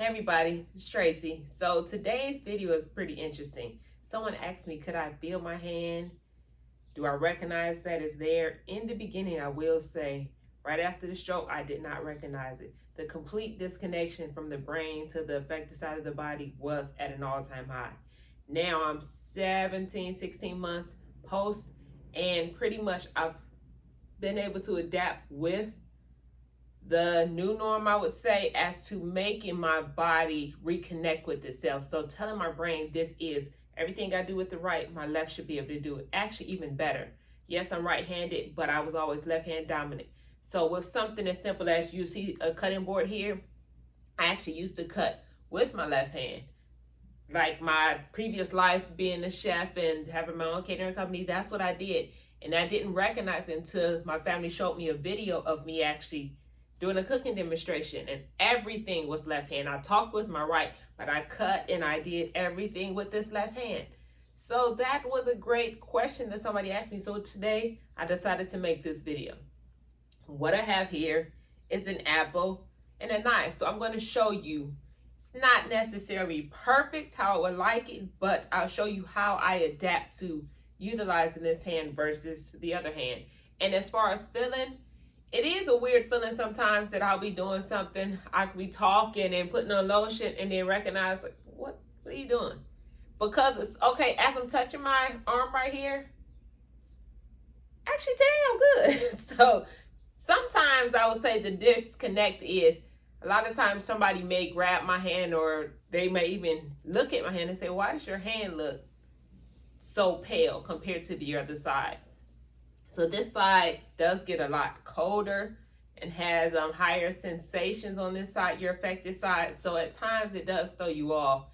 Hey everybody, it's Tracy. So today's video is pretty interesting. Someone asked me, could I feel my hand? Do I recognize that it's there? In the beginning, I will say, right after the stroke, I did not recognize it. The complete disconnection from the brain to the affected side of the body was at an all-time high. Now I'm 17, 16 months post, and pretty much I've been able to adapt with the new norm, I would say, as to making my body reconnect with itself. So telling my brain this is everything I do with the right, my left should be able to do it. Actually, even better. Yes, I'm right-handed, but I was always left-hand dominant. So with something as simple as you see a cutting board here, I actually used to cut with my left hand. Like my previous life being a chef and having my own catering company, that's what I did. And I didn't recognize it until my family showed me a video of me actually doing a cooking demonstration, and everything was left hand. I talked with my right, but I cut and I did everything with this left hand. So that was a great question that somebody asked me. So today I decided to make this video. What I have here is an apple and a knife. So I'm going to show you. It's not necessarily perfect how I would like it, but I'll show you how I adapt to utilizing this hand versus the other hand. And as far as feeling, it is a weird feeling sometimes that I'll be doing something. I could be talking and putting on lotion and then recognize, like, what are you doing? Because it's okay, as I'm touching my arm right here, actually damn good. So sometimes I would say the disconnect is a lot of times somebody may grab my hand, or they may even look at my hand and say, why does your hand look so pale compared to the other side? So this side does get a lot colder and has higher sensations on this side, your affected side. So at times it does throw you off.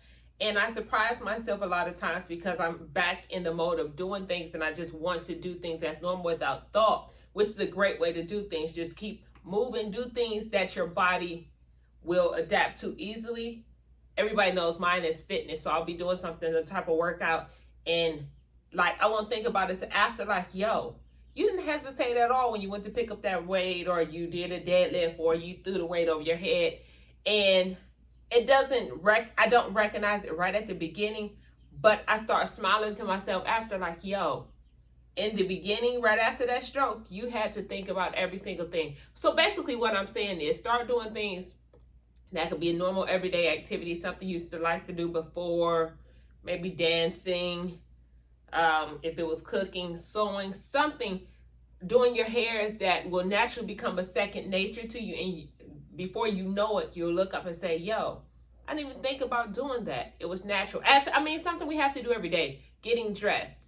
And I surprise myself a lot of times because I'm back in the mode of doing things and I just want to do things as normal without thought, which is a great way to do things. Just keep moving, do things that your body will adapt to easily. Everybody knows mine is fitness. So I'll be doing something, a type of workout, and like I won't think about it till after, like, yo, you didn't hesitate at all when you went to pick up that weight, or you did a deadlift, or you threw the weight over your head. And it doesn't, I don't recognize it right at the beginning, but I start smiling to myself after, like, yo, in the beginning, right after that stroke, you had to think about every single thing. So basically what I'm saying is start doing things that could be a normal everyday activity, something you used to like to do before, maybe dancing, if it was cooking, sewing, something, doing your hair that will naturally become a second nature to you. And before you know it, you'll look up and say, yo, I didn't even think about doing that. It was natural. Something we have to do every day, getting dressed.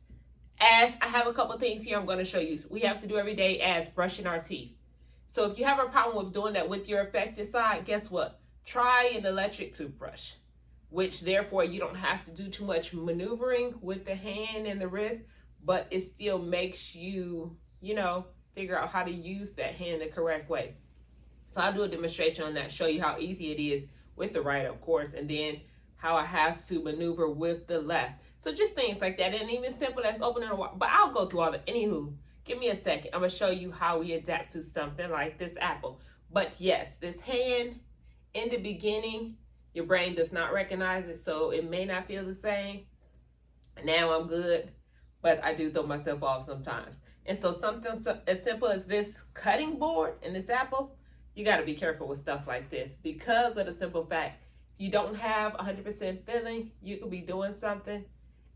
As I have a couple of things here I'm going to show you. We have to do every day as brushing our teeth. So if you have a problem with doing that with your affected side, guess what? Try an electric toothbrush, which therefore you don't have to do too much maneuvering with the hand and the wrist, but it still makes you, figure out how to use that hand the correct way. So I'll do a demonstration on that, show you how easy it is with the right, of course, and then how I have to maneuver with the left. So just things like that, and even simple as opening a water, but I'll go through all the, anywho, give me a second. I'm gonna show you how we adapt to something like this apple. But yes, this hand, in the beginning, your brain does not recognize it, so it may not feel the same. Now I'm good, but I do throw myself off sometimes. And so something as simple as this cutting board and this apple, you got to be careful with stuff like this because of the simple fact you don't have 100% feeling. You could be doing something.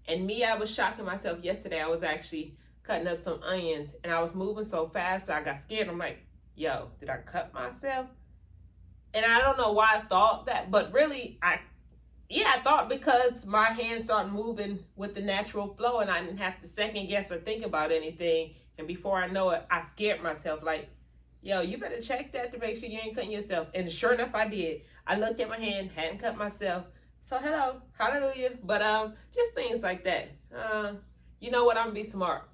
And me, I was shocking myself yesterday. I was actually cutting up some onions and I was moving so fast, so I got scared. I'm like, yo, did I cut myself? And I don't know why I thought that, but really, I thought because my hands started moving with the natural flow and I didn't have to second guess or think about anything. And before I know it, I scared myself like, yo, you better check that to make sure you ain't cutting yourself. And sure enough, I did. I looked at my hand, hadn't cut myself. So hello, hallelujah. But just things like that. You know what, I'm gonna be smart.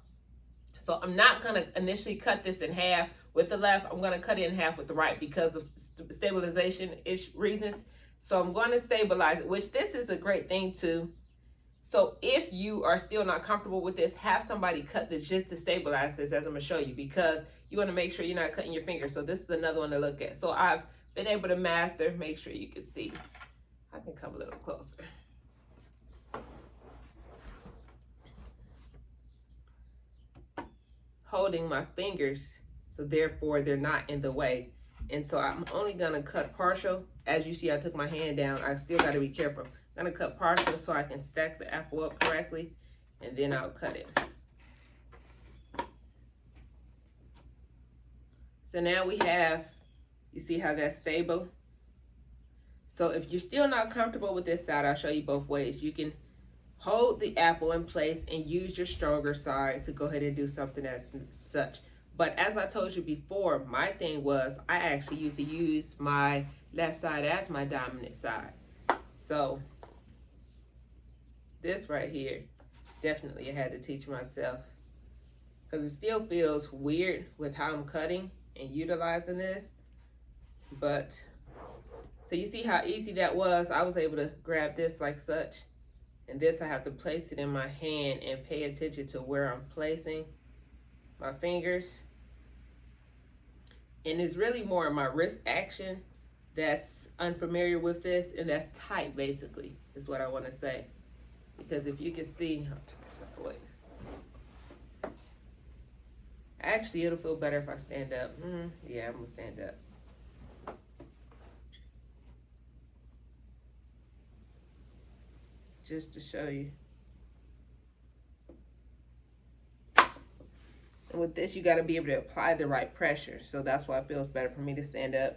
So I'm not gonna initially cut this in half with the left. I'm gonna cut it in half with the right because of stabilization-ish reasons. So I'm going to stabilize it, which this is a great thing too. So if you are still not comfortable with this, have somebody cut this just to stabilize this, as I'm going to show you, because you want to make sure you're not cutting your fingers. So this is another one to look at. So I've been able to master, make sure you can see. I can come a little closer. Holding my fingers, so therefore they're not in the way. And so I'm only gonna cut partial. As you see, I took my hand down. I still gotta be careful. I'm gonna cut partial so I can stack the apple up correctly, and then I'll cut it. So now we have, you see how that's stable? So if you're still not comfortable with this side, I'll show you both ways. You can hold the apple in place and use your stronger side to go ahead and do something as such. But as I told you before, my thing was I actually used to use my left side as my dominant side. So this right here, definitely I had to teach myself, because it still feels weird with how I'm cutting and utilizing this. But so you see how easy that was. I was able to grab this like such, and this I have to place it in my hand and pay attention to where I'm placing my fingers. And it's really more of my wrist action that's unfamiliar with this, and that's tight basically is what I want to say. Because if you can see, I'll turn myself away. Actually, it'll feel better if I stand up. Yeah, I'm gonna stand up. Just to show you. And with this, you got to be able to apply the right pressure. So that's why it feels better for me to stand up.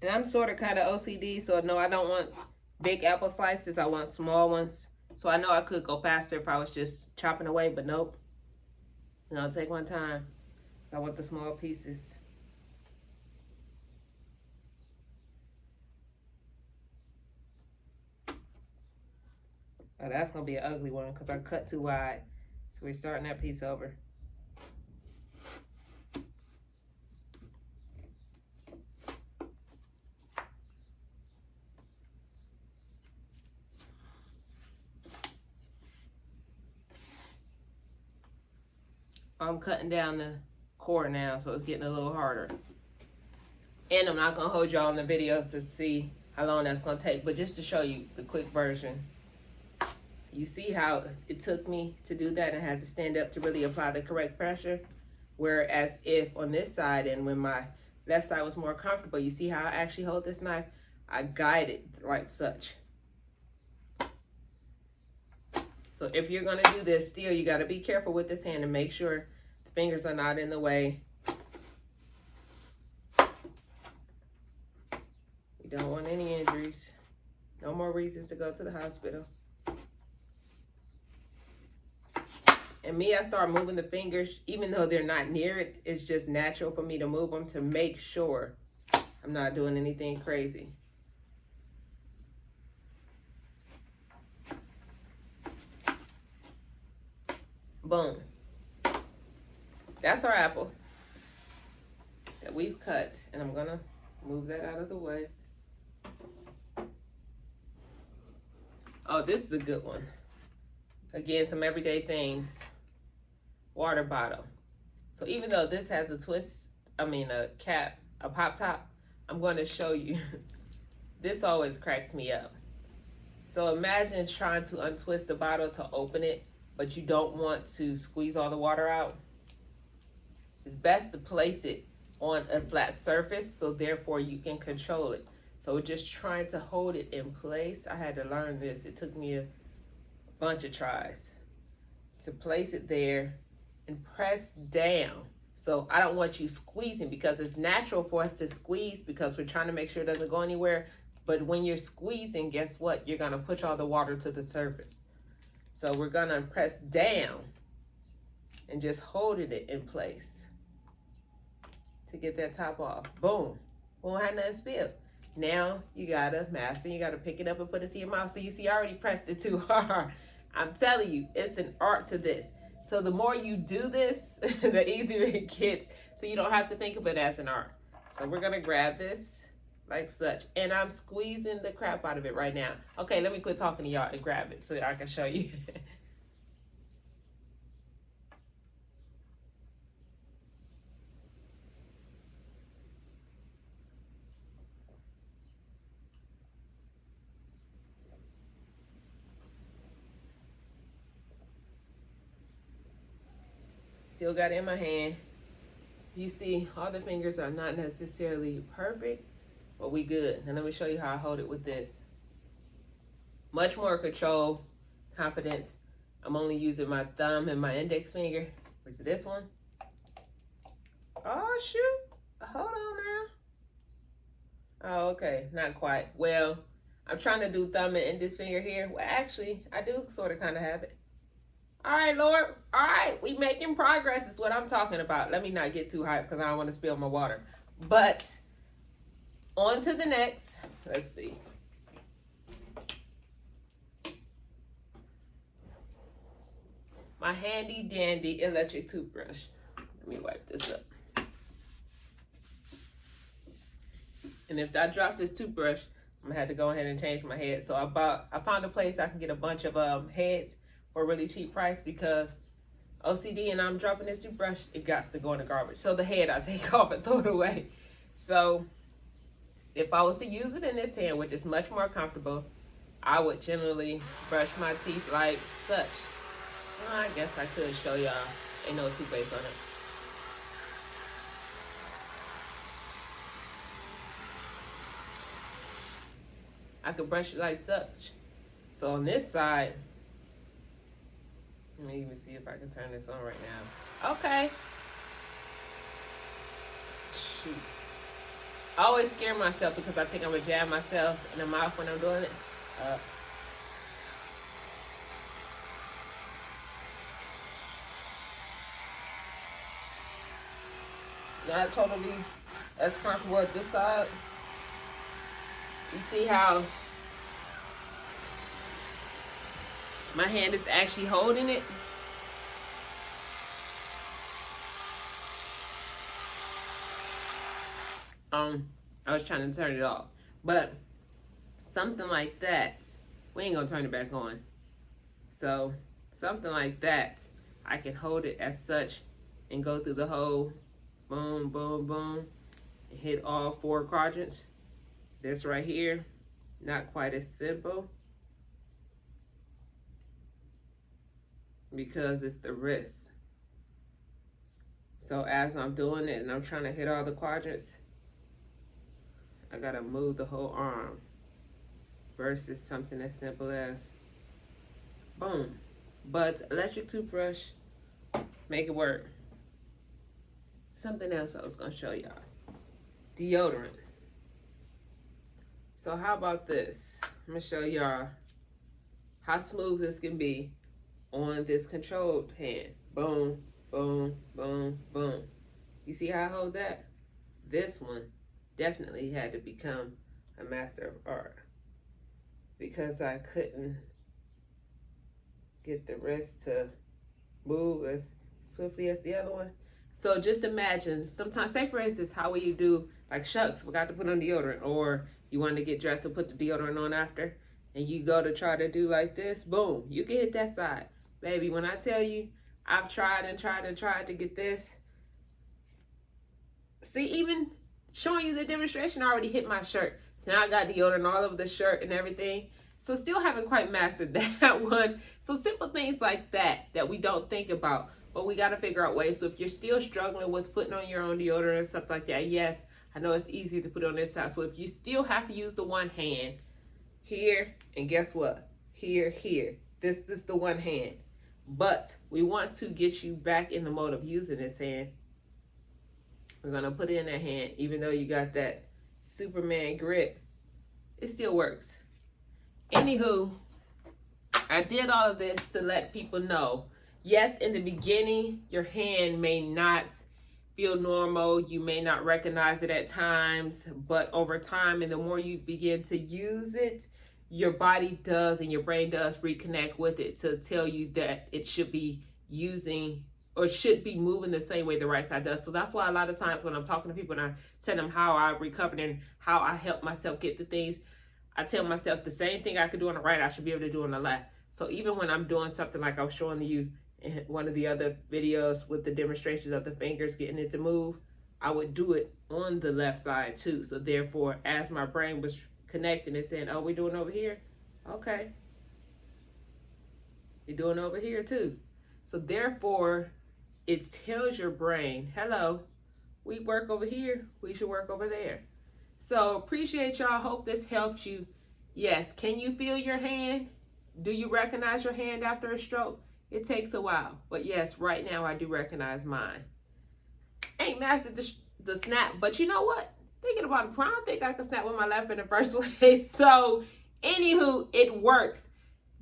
And I'm sort of kind of OCD, so no, I don't want big apple slices. I want small ones. So I know I could go faster if I was just chopping away, but nope. And I'll take my time. I want the small pieces. Oh, that's going to be an ugly one because I cut too wide. So we're starting that piece over. I'm cutting down the core now, so it's getting a little harder. And I'm not gonna hold y'all in the video to see how long that's gonna take, but just to show you the quick version. You see how it took me to do that and had to stand up to really apply the correct pressure? Whereas if on this side, and when my left side was more comfortable, you see how I actually hold this knife? I guide it like such. So if you're gonna do this, still you gotta be careful with this hand and make sure the fingers are not in the way. You don't want any injuries. No more reasons to go to the hospital. And me, I start moving the fingers, even though they're not near it. It's just natural for me to move them to make sure I'm not doing anything crazy. Boom. That's our apple that we've cut, and I'm gonna move that out of the way. Oh, this is a good one. Again, some everyday things. Water bottle. So even though this has a twist, a cap, a pop top, I'm going to show you. This always cracks me up. So imagine trying to untwist the bottle to open it, but you don't want to squeeze all the water out. It's best to place it on a flat surface, so therefore you can control it. So just trying to hold it in place, I had to learn this. It took me a bunch of tries to place it there and press down. So I don't want you squeezing, because it's natural for us to squeeze because we're trying to make sure it doesn't go anywhere. But when you're squeezing, guess what? You're gonna push all the water to the surface. So we're gonna press down and just holding it in place to get that top off. Boom. Won't have nothing spilled. Now you gotta master, you gotta pick it up and put it to your mouth. So you see, I already pressed it too hard. I'm telling you, it's an art to this. So the more you do this, the easier it gets. So you don't have to think of it as an art. So we're gonna grab this like such. And I'm squeezing the crap out of it right now. Okay, let me quit talking to y'all and grab it so I can show you. Still got it in my hand. You see, all the fingers are not necessarily perfect, but we good. And let me show you how I hold it with this. Much more control, confidence. I'm only using my thumb and my index finger, which is this one. Oh, shoot. Hold on now. Oh, okay. Not quite. Well, I'm trying to do thumb and index finger here. Well, actually, I do sort of kind of have it. All right, Lord. All right, we making progress is what I'm talking about. Let me not get too hyped because I don't want to spill my water. But on to the next. Let's see. My handy dandy electric toothbrush. Let me wipe this up. And if I drop this toothbrush, I'm gonna have to go ahead and change my head. So I found a place I can get a bunch of heads for a really cheap price because OCD and I'm dropping this toothbrush, it got to go in the garbage. So the head I take off and throw it away. So if I was to use it in this hand, which is much more comfortable, I would generally brush my teeth like such. Well, I guess I could show y'all. Ain't no toothpaste on it. I could brush it like such. So on this side, let me even see if I can turn this on right now. Okay. Shoot. I always scare myself because I think I'm gonna jab myself in the mouth when I'm doing it. Not totally as comfortable at this side. You see how my hand is actually holding it? I was trying to turn it off, but something like that, we ain't gonna turn it back on. So something like that, I can hold it as such and go through the whole boom, boom, boom, and hit all 4 quadrants. This right here, not quite as simple because it's the wrist. So as I'm doing it and I'm trying to hit all the quadrants, I gotta move the whole arm versus something as simple as boom. But electric toothbrush, make it work. Something else I was gonna show y'all. Deodorant. So how about this? I'm gonna show y'all how smooth this can be on this controlled hand. Boom, boom, boom, boom. You see how I hold that? This one definitely had to become a master of art because I couldn't get the wrist to move as swiftly as the other one. So just imagine, sometimes, say for instance, how will you do, like, shucks, forgot to put on deodorant, or you want to get dressed and put the deodorant on after, and you go to try to do like this, boom, you can hit that side. Baby, when I tell you, I've tried and tried and tried to get this. See, even showing you the demonstration, I already hit my shirt. So now I got deodorant all over the shirt and everything. So still haven't quite mastered that one. So simple things like that we don't think about, but we got to figure out ways. So if you're still struggling with putting on your own deodorant and stuff like that, yes, I know it's easy to put on this side. So if you still have to use the one hand here, and guess what? Here. This is the one hand. But we want to get you back in the mode of using this hand. We're going to put it in that hand. Even though you got that Superman grip, it still works. Anywho, I did all of this to let people know, yes, in the beginning, your hand may not feel normal. You may not recognize it at times, but over time, and the more you begin to use it, your body does and your brain does reconnect with it to tell you that it should be using or should be moving the same way the right side does. So that's why a lot of times when I'm talking to people and I tell them how I recovered and how I help myself get the things, I tell myself the same thing I could do on the right, I should be able to do on the left. So even when I'm doing something like I was showing you in one of the other videos with the demonstrations of the fingers getting it to move, I would do it on the left side too. So therefore, as my brain was connecting and saying, oh, we're doing over here? Okay. You're doing over here too. So therefore, it tells your brain, hello, we work over here, we should work over there. So appreciate y'all. Hope this helps you. Yes, can you feel your hand? Do you recognize your hand after a stroke? It takes a while. But yes, right now I do recognize mine. Ain't mastered the snap, but you know what? Thinking about it, I don't think I could snap with my left in the first place. So, anywho, it works.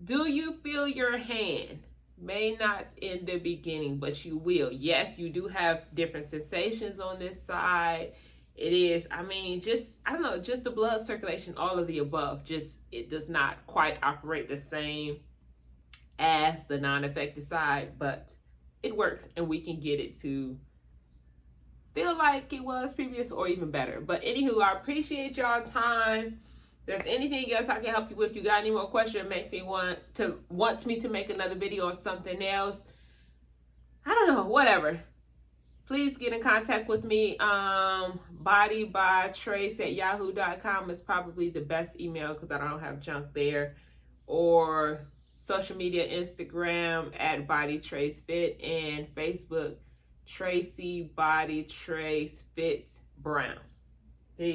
Do you feel your hand? May not in the beginning, but you will. Yes, you do have different sensations on this side. It is, I mean, just, I don't know, just the blood circulation, all of the above. Just, it does not quite operate the same as the non-affected side, but it works and we can get it to feel like it was previous or even better. But anywho, I appreciate y'all time. If there's anything else I can help you with, you got any more questions, it makes me want me to make another video on something else. I don't know, whatever. Please get in contact with me. bodybytrace@yahoo.com is probably the best email because I don't have junk there. Or social media, Instagram @bodytracefit and Facebook Tracy Body Trace Fit Brown.